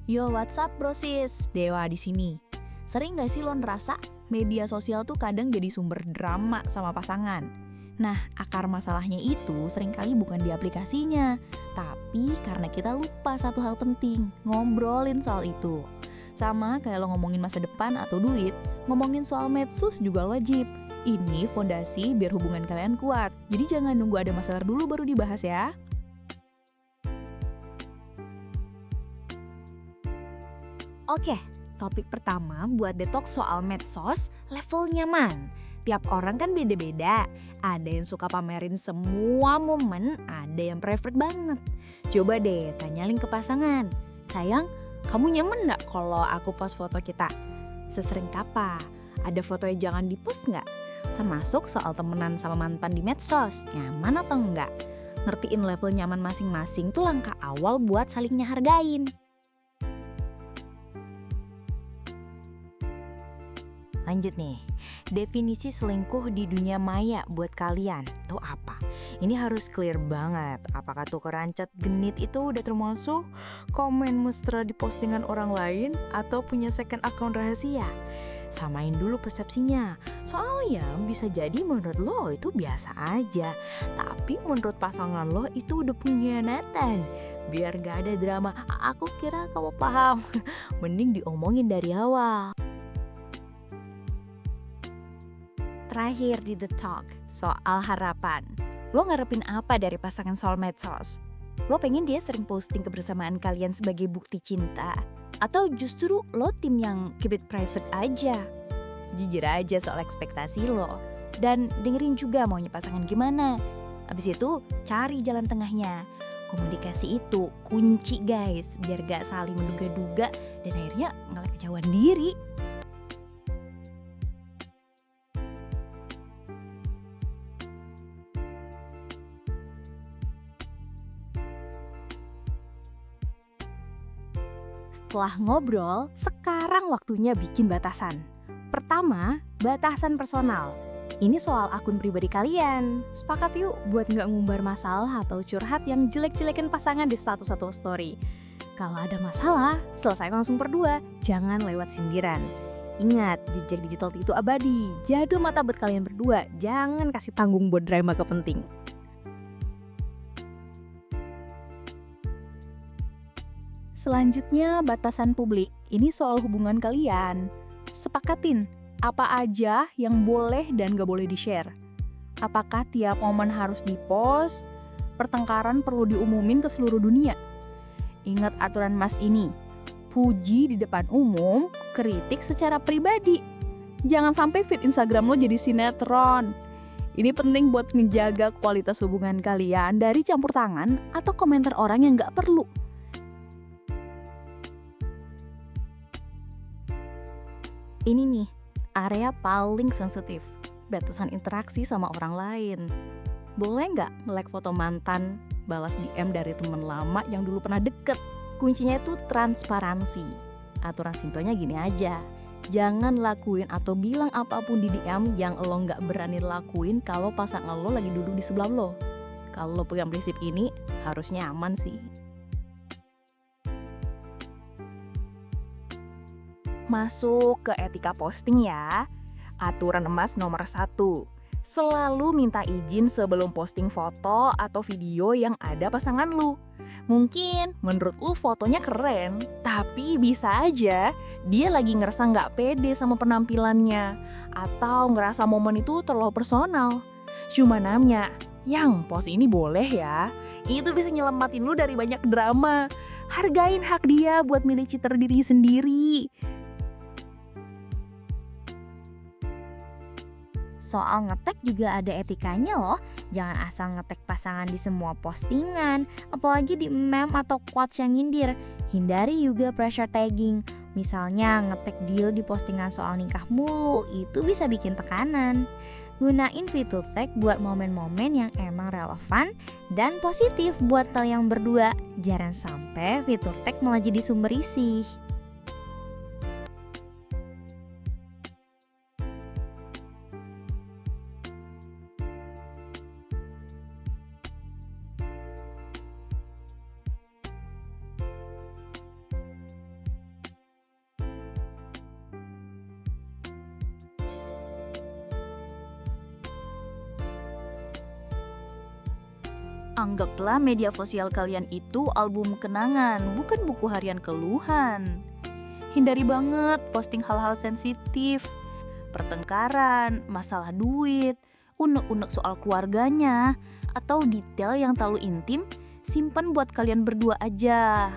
Yo, what's up bro sis? Dewa di sini. Sering gak sih lo ngerasa media sosial tuh kadang jadi sumber drama sama pasangan? Nah, akar masalahnya itu seringkali bukan di aplikasinya, tapi karena kita lupa satu hal penting, ngobrolin soal itu. Sama kayak lo ngomongin masa depan atau duit, ngomongin soal medsos juga wajib. Ini fondasi biar hubungan kalian kuat. Jadi jangan nunggu ada masalah dulu baru dibahas ya. Oke, topik pertama buat detox soal medsos, level nyaman. Tiap orang kan beda-beda. Ada yang suka pamerin semua momen, ada yang private banget. Coba deh tanyalin ke pasangan. Sayang, kamu nyaman gak kalau aku post foto kita? Sesering apa? Ada foto yang jangan di-post gak? Termasuk soal temenan sama mantan di medsos, nyaman atau enggak? Ngertiin level nyaman masing-masing tuh langkah awal buat saling ngehargain. Lanjut nih, definisi selingkuh di dunia maya buat kalian tuh apa? Ini harus clear banget. Apakah tukeran chat genit itu udah termasuk komen mesra di postingan orang lain atau punya second account rahasia? Samain dulu persepsinya. Soalnya bisa jadi menurut lo itu biasa aja, tapi menurut pasangan lo itu udah pengkhianatan. Biar gak ada drama, aku kira kamu paham. Mending diomongin dari awal. Terakhir di The Talk, soal harapan. Lo ngarepin apa dari pasangan soal medsos? Lo pengen dia sering posting kebersamaan kalian sebagai bukti cinta? Atau justru lo tim yang keep it private aja? Jujur aja soal ekspektasi lo. Dan dengerin juga maunya pasangan gimana. Abis itu cari jalan tengahnya. Komunikasi itu kunci guys, biar gak saling menduga-duga dan akhirnya malah kejauhan diri. Setelah ngobrol, sekarang waktunya bikin batasan. Pertama, batasan personal. Ini soal akun pribadi kalian. Sepakat yuk buat nggak ngumbar masalah atau curhat yang jelek-jelekin pasangan di status atau story. Kalau ada masalah, selesai langsung berdua. Jangan lewat sindiran. Ingat, jejak digital itu abadi. Jadu mata buat kalian berdua. Jangan kasih tanggung buat drama kepenting. Selanjutnya, batasan publik. Ini soal hubungan kalian. Sepakatin apa aja yang boleh dan gak boleh di-share. Apakah tiap momen harus di-post? Pertengkaran perlu diumumin ke seluruh dunia. Ingat aturan Mas ini. Puji di depan umum, kritik secara pribadi. Jangan sampai feed Instagram lo jadi sinetron. Ini penting buat ngejaga kualitas hubungan kalian dari campur tangan atau komentar orang yang gak perlu. Ini nih, area paling sensitif, batasan interaksi sama orang lain. Boleh nggak nge-like foto mantan, balas DM dari teman lama yang dulu pernah deket? Kuncinya itu transparansi. Aturan simpelnya gini aja, jangan lakuin atau bilang apapun di DM yang lo nggak berani lakuin kalau pasangan lo lagi duduk di sebelah lo. Kalau lo pegang prinsip ini, harusnya aman sih. Masuk ke etika posting ya. Aturan emas nomor 1. Selalu minta izin sebelum posting foto atau video yang ada pasangan lu. Mungkin menurut lu fotonya keren, tapi bisa aja dia lagi ngerasa nggak pede sama penampilannya. Atau ngerasa momen itu terlalu personal. Cuma nanya, yang post ini boleh ya? Itu bisa nyelamatin lu dari banyak drama. Hargain hak dia buat milih citra diri sendiri. Soal nge-tag juga ada etikanya loh. Jangan asal nge-tag pasangan di semua postingan, apalagi di meme atau quotes yang nyindir. Hindari juga pressure tagging. Misalnya nge-tag deal di postingan soal nikah mulu, itu bisa bikin tekanan. Gunain fitur tag buat momen-momen yang emang relevan dan positif buat kalian berdua. Jangan sampai fitur tag malah jadi sumber risih. Anggaplah media sosial kalian itu album kenangan, bukan buku harian keluhan. Hindari banget posting hal-hal sensitif, pertengkaran, masalah duit, unek-unek soal keluarganya, atau detail yang terlalu intim, simpan buat kalian berdua aja.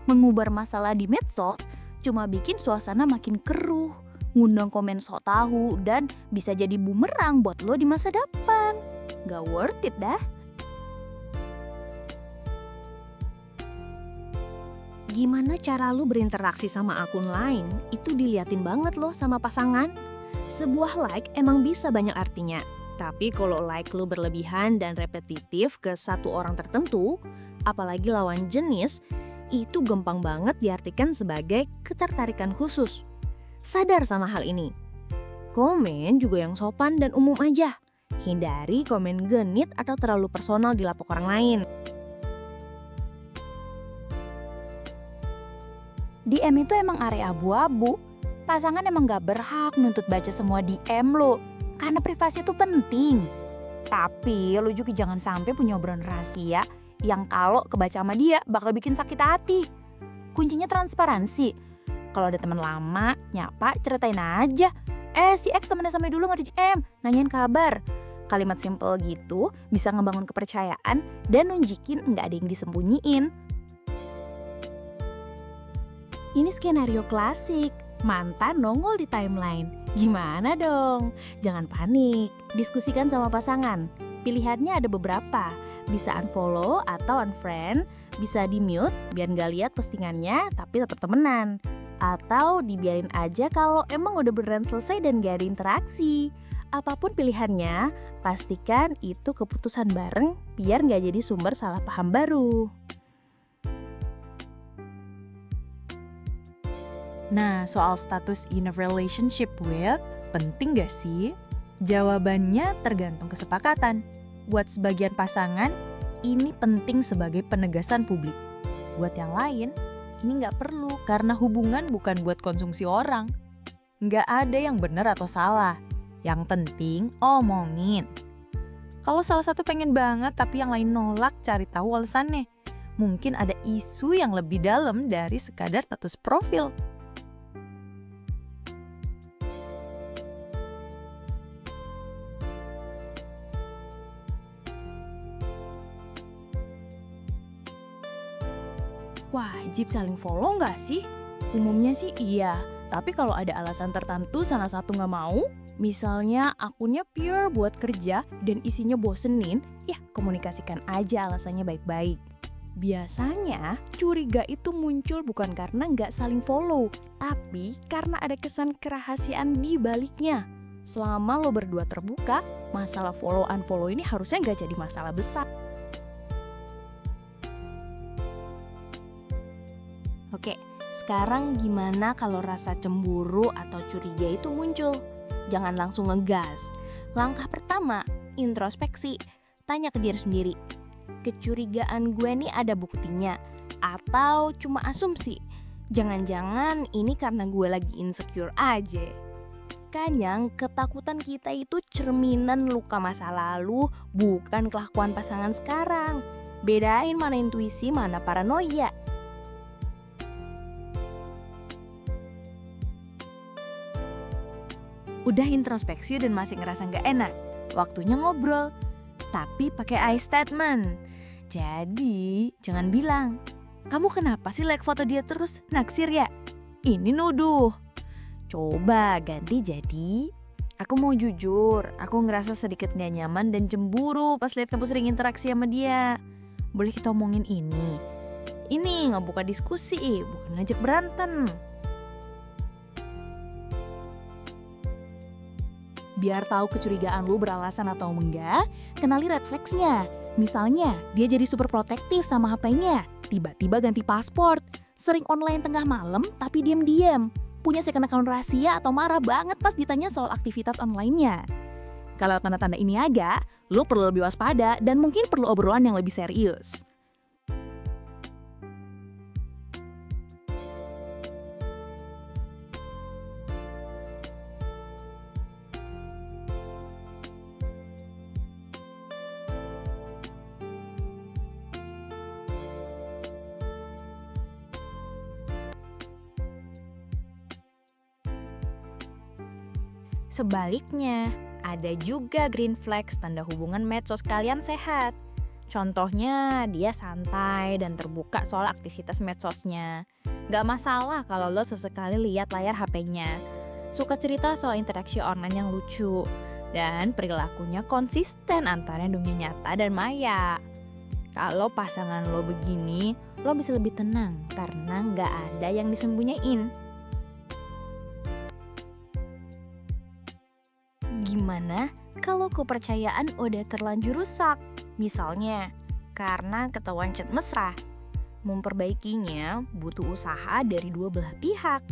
Mengubar masalah di medsos cuma bikin suasana makin keruh, ngundang komen sok tahu, dan bisa jadi bumerang buat lo di masa depan. Gak worth it dah. Gimana cara lu berinteraksi sama akun lain, itu diliatin banget loh sama pasangan. Sebuah like emang bisa banyak artinya. Tapi kalau like lu berlebihan dan repetitif ke satu orang tertentu, apalagi lawan jenis, itu gampang banget diartikan sebagai ketertarikan khusus. Sadar sama hal ini. Komen juga yang sopan dan umum aja. Hindari komen genit atau terlalu personal di lapok orang lain. DM itu emang area abu-abu. Pasangan emang gak berhak nuntut baca semua DM lo, karena privasi itu penting. Tapi lo juga jangan sampai punya obrolan rahasia yang kalau kebaca sama dia bakal bikin sakit hati. Kuncinya transparansi. Kalau ada teman lama, nyapa, ceritain aja. Si X temennya sampai dulu gak di DM, nanyain kabar. Kalimat simple gitu bisa ngebangun kepercayaan dan nunjukin gak ada yang disembunyiin. Ini skenario klasik, mantan nongol di timeline. Gimana dong? Jangan panik, diskusikan sama pasangan. Pilihannya ada beberapa, bisa unfollow atau unfriend, bisa di-mute biar nggak lihat postingannya tapi tetap temenan. Atau dibiarin aja kalau emang udah beneran selesai dan gak ada interaksi. Apapun pilihannya, pastikan itu keputusan bareng biar nggak jadi sumber salah paham baru. Nah, soal status in a relationship with, penting gak sih? Jawabannya tergantung kesepakatan. Buat sebagian pasangan, ini penting sebagai penegasan publik. Buat yang lain, ini gak perlu karena hubungan bukan buat konsumsi orang. Gak ada yang benar atau salah. Yang penting omongin. Kalau salah satu pengen banget tapi yang lain nolak, cari tahu alasannya. Mungkin ada isu yang lebih dalam dari sekadar status profil. Wajib saling follow nggak sih? Umumnya sih iya, tapi kalau ada alasan tertentu salah satu nggak mau, misalnya akunnya pure buat kerja dan isinya bosenin, ya komunikasikan aja alasannya baik-baik. Biasanya curiga itu muncul bukan karena nggak saling follow, tapi karena ada kesan kerahasiaan di baliknya. Selama lo berdua terbuka, masalah follow-unfollow ini harusnya nggak jadi masalah besar. Oke, sekarang gimana kalau rasa cemburu atau curiga itu muncul? Jangan langsung ngegas. Langkah pertama, introspeksi. Tanya ke diri sendiri, kecurigaan gue nih ada buktinya? Atau cuma asumsi? Jangan-jangan ini karena gue lagi insecure aja. Kadang ketakutan kita itu cerminan luka masa lalu, bukan kelakuan pasangan sekarang. Bedain mana intuisi, mana paranoia. Udah introspeksi dan masih ngerasa gak enak, waktunya ngobrol. Tapi pakai I statement. Jadi jangan bilang, kamu kenapa sih like foto dia terus, naksir ya? Ini nuduh. Coba ganti jadi, aku mau jujur, aku ngerasa sedikit gak nyaman dan cemburu pas lihat kamu sering interaksi sama dia. Boleh kita omongin ini? Ini ngebuka diskusi, bukan ngajak berantem. Biar tahu kecurigaan lu beralasan atau enggak, kenali red flags-nya. Misalnya, dia jadi super protektif sama HP-nya, tiba-tiba ganti paspor, sering online tengah malam tapi diam-diam, punya second account rahasia atau marah banget pas ditanya soal aktivitas online-nya. Kalau tanda-tanda ini ada, lu perlu lebih waspada dan mungkin perlu obrolan yang lebih serius. Sebaliknya, ada juga green flags tanda hubungan medsos kalian sehat. Contohnya, dia santai dan terbuka soal aktivitas medsosnya. Gak masalah kalau lo sesekali lihat layar HP-nya. Suka cerita soal interaksi online yang lucu. Dan perilakunya konsisten antara dunia nyata dan maya. Kalau pasangan lo begini, lo bisa lebih tenang karena gak ada yang disembunyiin. Gimana kalau kepercayaan udah terlanjur rusak? Misalnya, karena ketahuan chat mesra. Memperbaikinya butuh usaha dari dua belah pihak.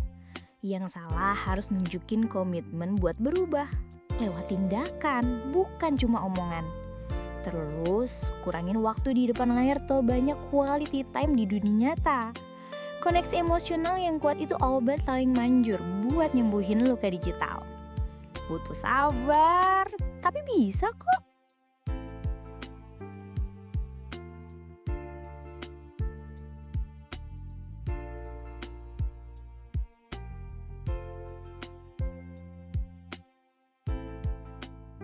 Yang salah harus nunjukin komitmen buat berubah. Lewat tindakan, bukan cuma omongan. Terus, kurangin waktu di depan layar atau banyak quality time di dunia nyata. Koneksi emosional yang kuat itu obat saling manjur buat nyembuhin luka digital. Butuh sabar, tapi bisa kok.